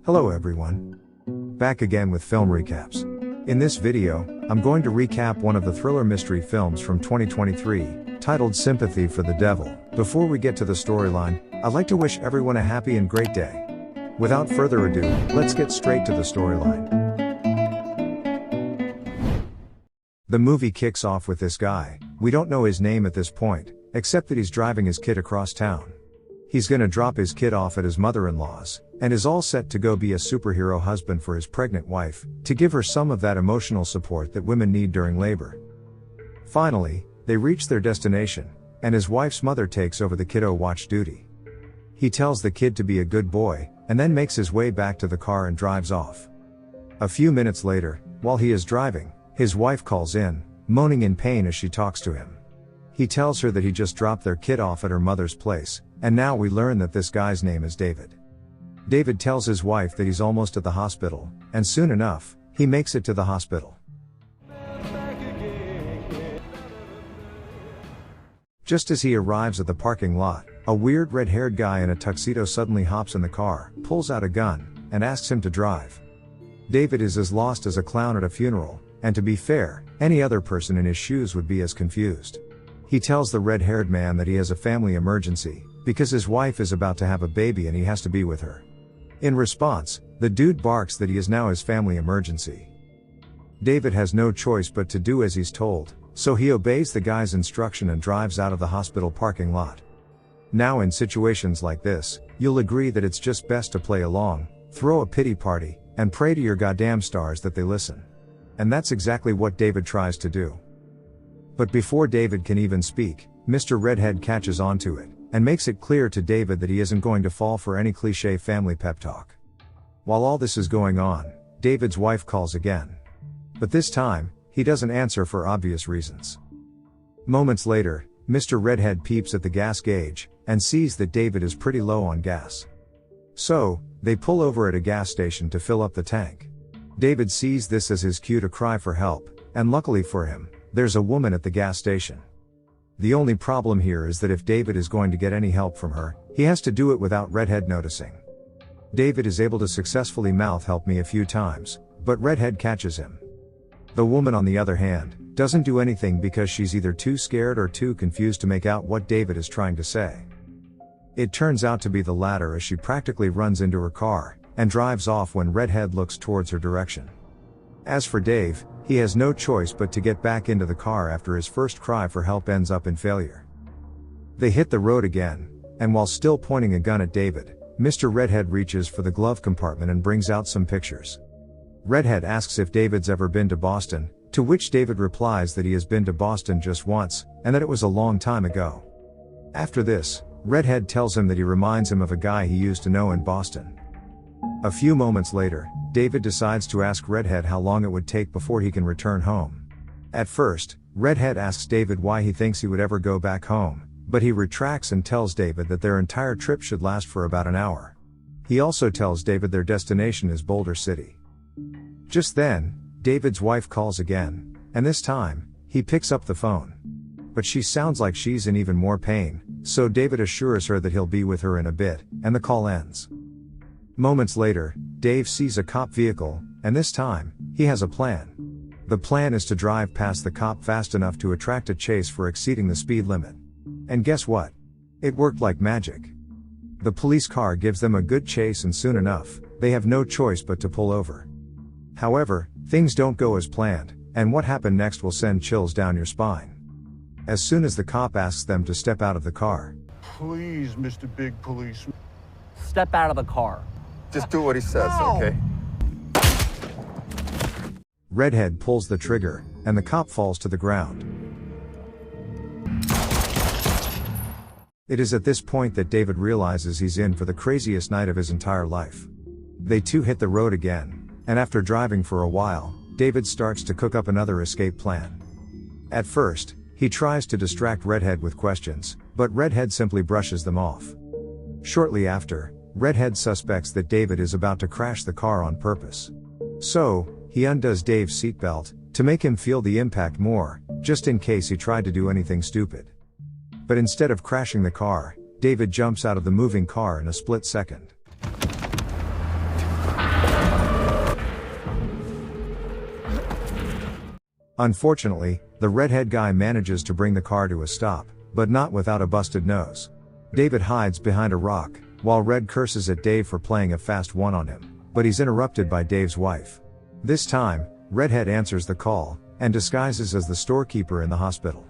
Hello everyone. Back again with film recaps. In this video, I'm going to recap one of the thriller mystery films from 2023, titled Sympathy for the Devil. Before we get to the storyline, I'd like to wish everyone a happy and great day. Without further ado, let's get straight to the storyline. The movie kicks off with this guy. We don't know his name at this point, except that he's driving his kid across town. He's gonna drop his kid off at his mother-in-law's, and is all set to go be a superhero husband for his pregnant wife, to give her some of that emotional support that women need during labor. Finally, they reach their destination, and his wife's mother takes over the kiddo watch duty. He tells the kid to be a good boy, and then makes his way back to the car and drives off. A few minutes later, while he is driving, his wife calls in, moaning in pain as she talks to him. He tells her that he just dropped their kid off at her mother's place, and now we learn that this guy's name is David. David tells his wife that he's almost at the hospital, and soon enough, he makes it to the hospital. Just as he arrives at the parking lot, a weird red-haired guy in a tuxedo suddenly hops in the car, pulls out a gun, and asks him to drive. David is as lost as a clown at a funeral, and to be fair, any other person in his shoes would be as confused. He tells the red-haired man that he has a family emergency, because his wife is about to have a baby and he has to be with her. In response, the dude barks that he is now his family emergency. David has no choice but to do as he's told, so he obeys the guy's instruction and drives out of the hospital parking lot. Now in situations like this, you'll agree that it's just best to play along, throw a pity party, and pray to your goddamn stars that they listen. And that's exactly what David tries to do. But before David can even speak, Mr. Redhead catches on to it, and makes it clear to David that he isn't going to fall for any cliché family pep talk. While all this is going on, David's wife calls again. But this time, he doesn't answer for obvious reasons. Moments later, Mr. Redhead peeps at the gas gauge, and sees that David is pretty low on gas. So, they pull over at a gas station to fill up the tank. David sees this as his cue to cry for help, and luckily for him, there's a woman at the gas station. The only problem here is that if David is going to get any help from her, he has to do it without Redhead noticing. David is able to successfully mouth "help me" a few times, but Redhead catches him. The woman, on the other hand, doesn't do anything because she's either too scared or too confused to make out what David is trying to say. It turns out to be the latter, as she practically runs into her car, and drives off when Redhead looks towards her direction. As for Dave, he has no choice but to get back into the car after his first cry for help ends up in failure. They hit the road again, and while still pointing a gun at David, Mr. Redhead reaches for the glove compartment and brings out some pictures. Redhead asks if David's ever been to Boston, to which David replies that he has been to Boston just once, and that it was a long time ago. After this, Redhead tells him that he reminds him of a guy he used to know in Boston. A few moments later, David decides to ask Redhead how long it would take before he can return home. At first, Redhead asks David why he thinks he would ever go back home, but he retracts and tells David that their entire trip should last for about an hour. He also tells David their destination is Boulder City. Just then, David's wife calls again, and this time, he picks up the phone. But she sounds like she's in even more pain, so David assures her that he'll be with her in a bit, and the call ends. Moments later, Dave sees a cop vehicle, and this time, he has a plan. The plan is to drive past the cop fast enough to attract a chase for exceeding the speed limit. And guess what? It worked like magic. The police car gives them a good chase, and soon enough, they have no choice but to pull over. However, things don't go as planned, and what happened next will send chills down your spine. As soon as the cop asks them to step out of the car. Please, Mr. Big Policeman. Step out of the car. Just do what he says, okay? Redhead pulls the trigger, and the cop falls to the ground. It is at this point that David realizes he's in for the craziest night of his entire life. They too hit the road again, and after driving for a while, David starts to cook up another escape plan. At first, he tries to distract Redhead with questions, but Redhead simply brushes them off. Shortly after, Redhead suspects that David is about to crash the car on purpose. So, he undoes Dave's seatbelt, to make him feel the impact more, just in case he tried to do anything stupid. But instead of crashing the car, David jumps out of the moving car in a split second. Unfortunately, the redhead guy manages to bring the car to a stop, but not without a busted nose. David hides behind a rock, while Red curses at Dave for playing a fast one on him, but he's interrupted by Dave's wife. This time, Redhead answers the call, and disguises as the storekeeper in the hospital.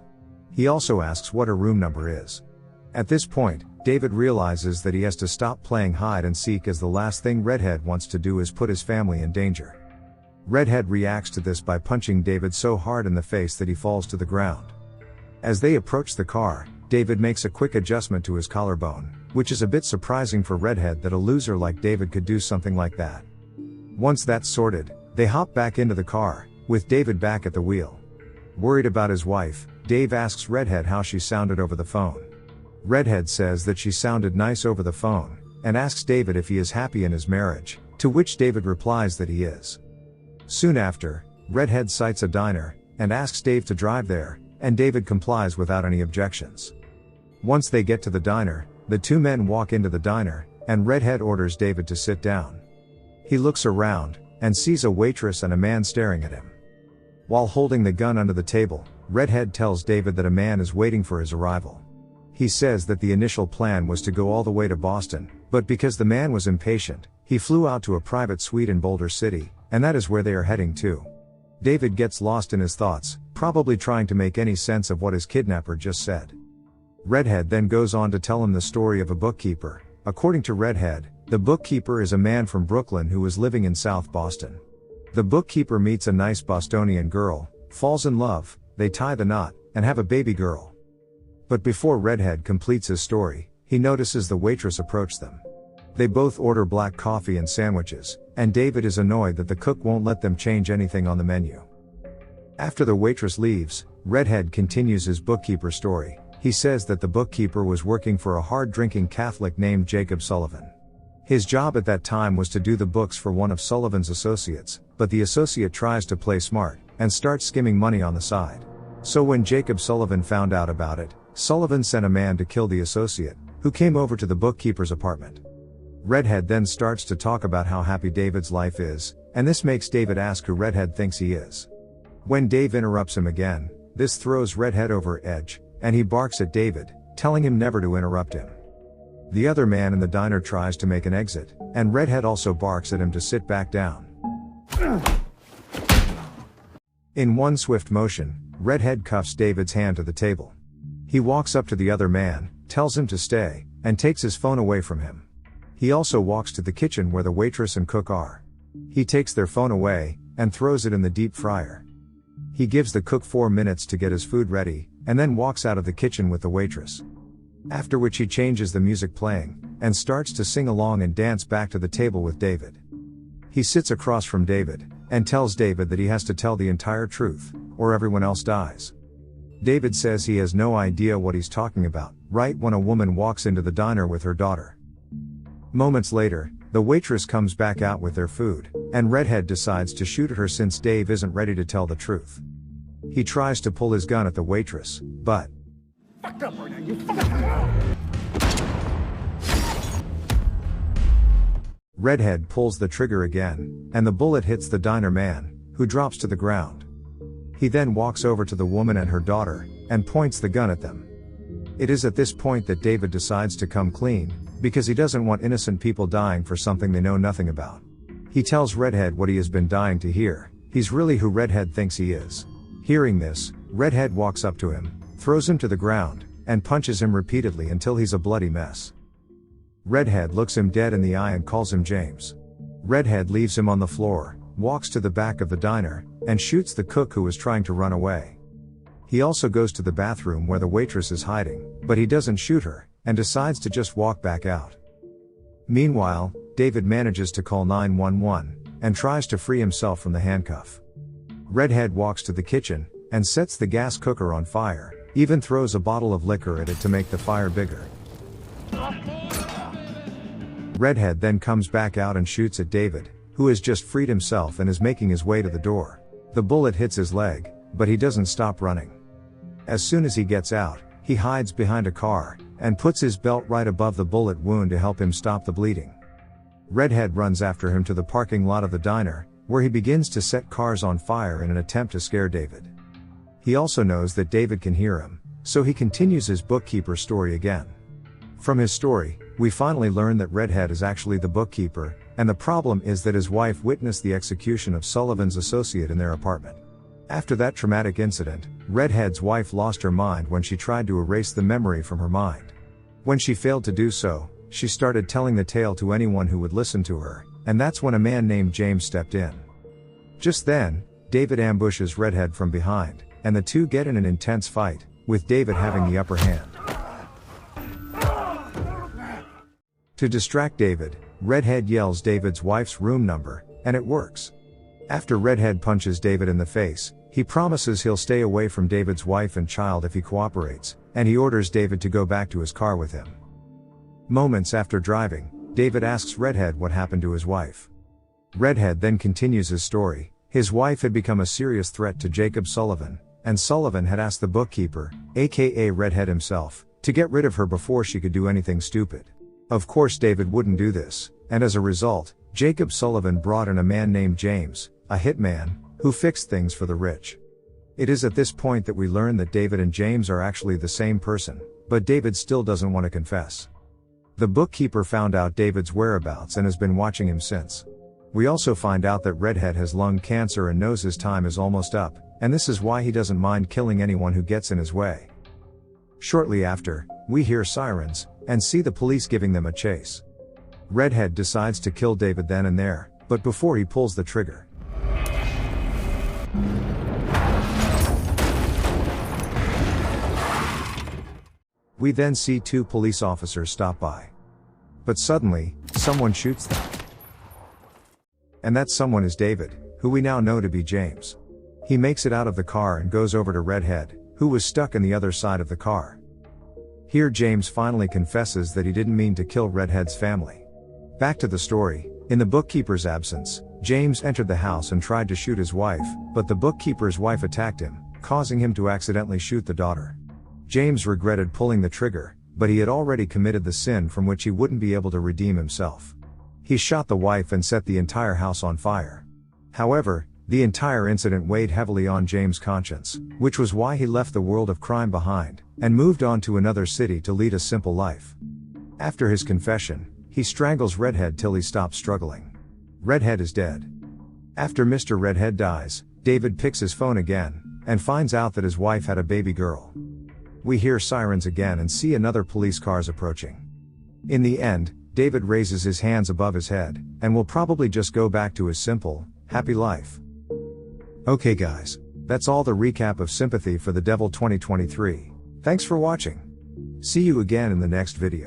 He also asks what her room number is. At this point, David realizes that he has to stop playing hide and seek, as the last thing Redhead wants to do is put his family in danger. Redhead reacts to this by punching David so hard in the face that he falls to the ground. As they approach the car, David makes a quick adjustment to his collarbone, which is a bit surprising for Redhead that a loser like David could do something like that. Once that's sorted, they hop back into the car, with David back at the wheel. Worried about his wife, Dave asks Redhead how she sounded over the phone. Redhead says that she sounded nice over the phone, and asks David if he is happy in his marriage, to which David replies that he is. Soon after, Redhead sights a diner, and asks Dave to drive there, and David complies without any objections. Once they get to the diner, the two men walk into the diner, and Redhead orders David to sit down. He looks around, and sees a waitress and a man staring at him. While holding the gun under the table, Redhead tells David that a man is waiting for his arrival. He says that the initial plan was to go all the way to Boston, but because the man was impatient, he flew out to a private suite in Boulder City, and that is where they are heading to. David gets lost in his thoughts, probably trying to make any sense of what his kidnapper just said. Redhead then goes on to tell him the story of a bookkeeper. According to Redhead, the bookkeeper is a man from Brooklyn who was living in South Boston. The bookkeeper meets a nice Bostonian girl, falls in love, they tie the knot, and have a baby girl. But before Redhead completes his story, he notices the waitress approach them. They both order black coffee and sandwiches, and David is annoyed that the cook won't let them change anything on the menu. After the waitress leaves, Redhead continues his bookkeeper story. He says that the bookkeeper was working for a hard-drinking Catholic named Jacob Sullivan. His job at that time was to do the books for one of Sullivan's associates, but the associate tries to play smart, and starts skimming money on the side. So when Jacob Sullivan found out about it, Sullivan sent a man to kill the associate, who came over to the bookkeeper's apartment. Redhead then starts to talk about how happy David's life is, and this makes David ask who Redhead thinks he is. When Dave interrupts him again, this throws Redhead over edge, and he barks at David, telling him never to interrupt him. The other man in the diner tries to make an exit, and Redhead also barks at him to sit back down. In one swift motion, Redhead cuffs David's hand to the table. He walks up to the other man, tells him to stay, and takes his phone away from him. He also walks to the kitchen where the waitress and cook are. He takes their phone away, and throws it in the deep fryer. He gives the cook 4 minutes to get his food ready, and then walks out of the kitchen with the waitress. After which he changes the music playing, and starts to sing along and dance back to the table with David. He sits across from David, and tells David that he has to tell the entire truth, or everyone else dies. David says he has no idea what he's talking about, right when a woman walks into the diner with her daughter. Moments later, the waitress comes back out with their food, and Redhead decides to shoot at her since Dave isn't ready to tell the truth. He tries to pull his gun at the waitress, but Redhead pulls the trigger again, and the bullet hits the diner man, who drops to the ground. He then walks over to the woman and her daughter, and points the gun at them. It is at this point that David decides to come clean, because he doesn't want innocent people dying for something they know nothing about. He tells Redhead what he has been dying to hear. He's really who Redhead thinks he is. Hearing this, Redhead walks up to him, throws him to the ground, and punches him repeatedly until he's a bloody mess. Redhead looks him dead in the eye and calls him James. Redhead leaves him on the floor, walks to the back of the diner, and shoots the cook who is trying to run away. He also goes to the bathroom where the waitress is hiding, but he doesn't shoot her, and decides to just walk back out. Meanwhile, David manages to call 911, and tries to free himself from the handcuff. Redhead walks to the kitchen, and sets the gas cooker on fire, even throws a bottle of liquor at it to make the fire bigger. Redhead then comes back out and shoots at David, who has just freed himself and is making his way to the door. The bullet hits his leg, but he doesn't stop running. As soon as he gets out, he hides behind a car, and puts his belt right above the bullet wound to help him stop the bleeding. Redhead runs after him to the parking lot of the diner, where he begins to set cars on fire in an attempt to scare David. He also knows that David can hear him, so he continues his bookkeeper story again. From his story, we finally learn that Redhead is actually the bookkeeper, and the problem is that his wife witnessed the execution of Sullivan's associate in their apartment. After that traumatic incident, Redhead's wife lost her mind when she tried to erase the memory from her mind. When she failed to do so, she started telling the tale to anyone who would listen to her, and that's when a man named James stepped in. Just then, David ambushes Redhead from behind, and the two get in an intense fight, with David having the upper hand. To distract David, Redhead yells David's wife's room number, and it works. After Redhead punches David in the face, he promises he'll stay away from David's wife and child if he cooperates, and he orders David to go back to his car with him. Moments after driving, David asks Redhead what happened to his wife. Redhead then continues his story. His wife had become a serious threat to Jacob Sullivan, and Sullivan had asked the bookkeeper, aka Redhead himself, to get rid of her before she could do anything stupid. Of course David wouldn't do this, and as a result, Jacob Sullivan brought in a man named James, a hitman, who fixed things for the rich. It is at this point that we learn that David and James are actually the same person, but David still doesn't want to confess. The bookkeeper found out David's whereabouts and has been watching him since. We also find out that Redhead has lung cancer and knows his time is almost up, and this is why he doesn't mind killing anyone who gets in his way. Shortly after, we hear sirens, and see the police giving them a chase. Redhead decides to kill David then and there, but before he pulls the trigger. We then see two police officers stop by. But suddenly, someone shoots them. And that someone is David, who we now know to be James. He makes it out of the car and goes over to Redhead, who was stuck in the other side of the car. Here James finally confesses that he didn't mean to kill Redhead's family. Back to the story, in the bookkeeper's absence, James entered the house and tried to shoot his wife, but the bookkeeper's wife attacked him, causing him to accidentally shoot the daughter. James regretted pulling the trigger, but he had already committed the sin from which he wouldn't be able to redeem himself. He shot the wife and set the entire house on fire. However, the entire incident weighed heavily on James' conscience, which was why he left the world of crime behind, and moved on to another city to lead a simple life. After his confession, he strangles Redhead till he stops struggling. Redhead is dead. After Mr. Redhead dies, David picks his phone again, and finds out that his wife had a baby girl. We hear sirens again and see another police cars approaching. In the end, David raises his hands above his head, and will probably just go back to his simple, happy life. Okay guys, that's all the recap of Sympathy for the Devil 2023. Thanks for watching. See you again in the next video.